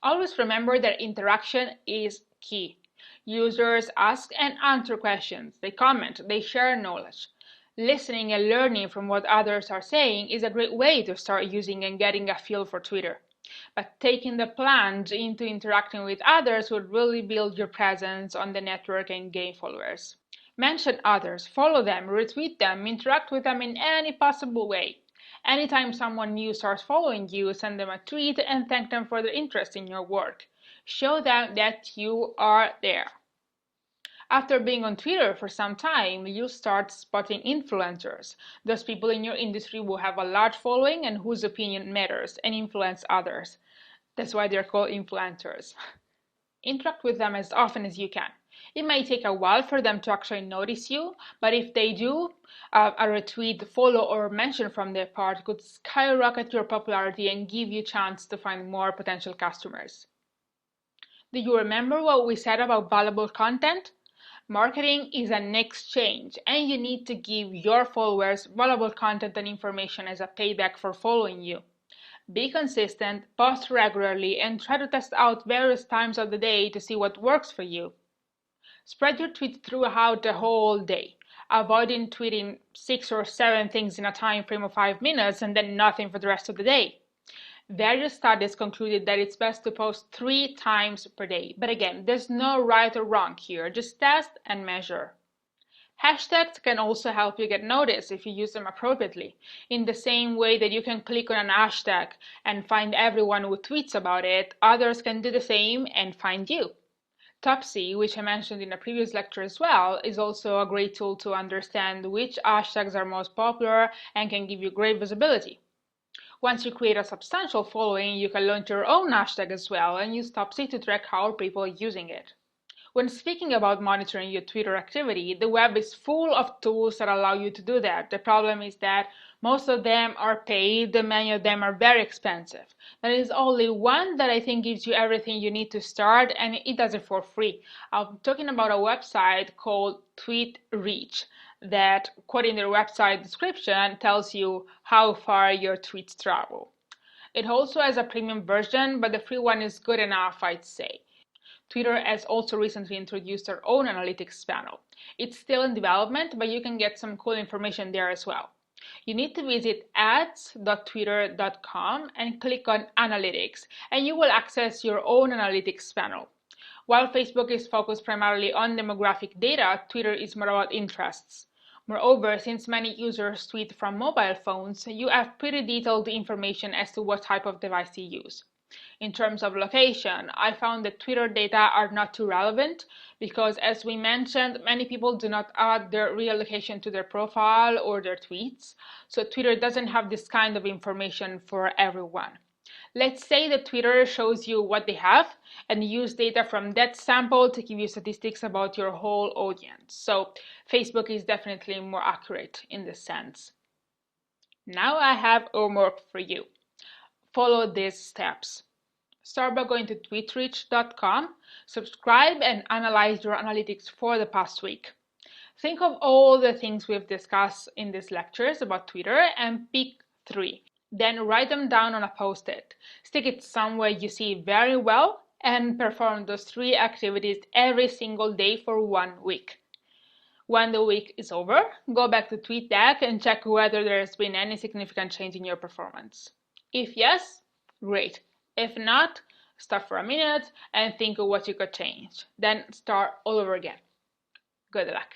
Always remember that interaction is key. Users ask and answer questions, they comment, they share knowledge. Listening and learning from what others are saying is a great way to start using and getting a feel for Twitter. But taking the plunge into interacting with others would really build your presence on the network and gain followers. Mention others, follow them, retweet them, interact with them in any possible way. Anytime someone new starts following you, send them a tweet and thank them for their interest in your work. Show them that you are there. After being on Twitter for some time, you'll start spotting influencers, those people in your industry who have a large following and whose opinion matters and influence others. That's why they're called influencers. Interact with them as often as you can. It may take a while for them to actually notice you, but if they do, a retweet, follow, or mention from their part could skyrocket your popularity and give you a chance to find more potential customers. Do you remember what we said about valuable content? Marketing is an exchange, and you need to give your followers valuable content and information as a payback for following you. Be consistent, post regularly, and try to test out various times of the day to see what works for you. Spread your tweets throughout the whole day, avoiding tweeting 6 or 7 things in a time frame of 5 minutes and then nothing for the rest of the day. Various studies concluded that it's best to post 3 times per day. But again, there's no right or wrong here, just test and measure. Hashtags can also help you get noticed if you use them appropriately. In the same way that you can click on an hashtag and find everyone who tweets about it, others can do the same and find you. Topsy, which I mentioned in a previous lecture as well, is also a great tool to understand which hashtags are most popular and can give you great visibility. Once you create a substantial following, you can launch your own hashtag as well and use Topsy to track how people are using it. When speaking about monitoring your Twitter activity, the web is full of tools that allow you to do that. The problem is that most of them are paid, many of them are very expensive. There is only one that I think gives you everything you need to start, and it does it for free. I'm talking about a website called TweetReach that, quoting their website description, tells you how far your tweets travel. It also has a premium version, but the free one is good enough, I'd say. Twitter has also recently introduced their own analytics panel. It's still in development, but you can get some cool information there as well. You need to visit ads.twitter.com and click on Analytics, and you will access your own analytics panel. While Facebook is focused primarily on demographic data, Twitter is more about interests. Moreover, since many users tweet from mobile phones, you have pretty detailed information as to what type of device you use. In terms of location, I found that Twitter data are not too relevant because, as we mentioned, many people do not add their real location to their profile or their tweets, so Twitter doesn't have this kind of information for everyone. Let's say that Twitter shows you what they have and use data from that sample to give you statistics about your whole audience. So Facebook is definitely more accurate in this sense. Now I have homework for you. Follow these steps. Start by going to tweetreach.com, subscribe and analyze your analytics for the past week. Think of all the things we've discussed in these lectures about Twitter and pick 3. Then write them down on a post-it. Stick it somewhere you see very well and perform those 3 activities every single day for 1 week. When the week is over, go back to TweetDeck and check whether there has been any significant change in your performance. If yes, great. If not, stop for a minute and think of what you could change. Then start all over again. Good luck.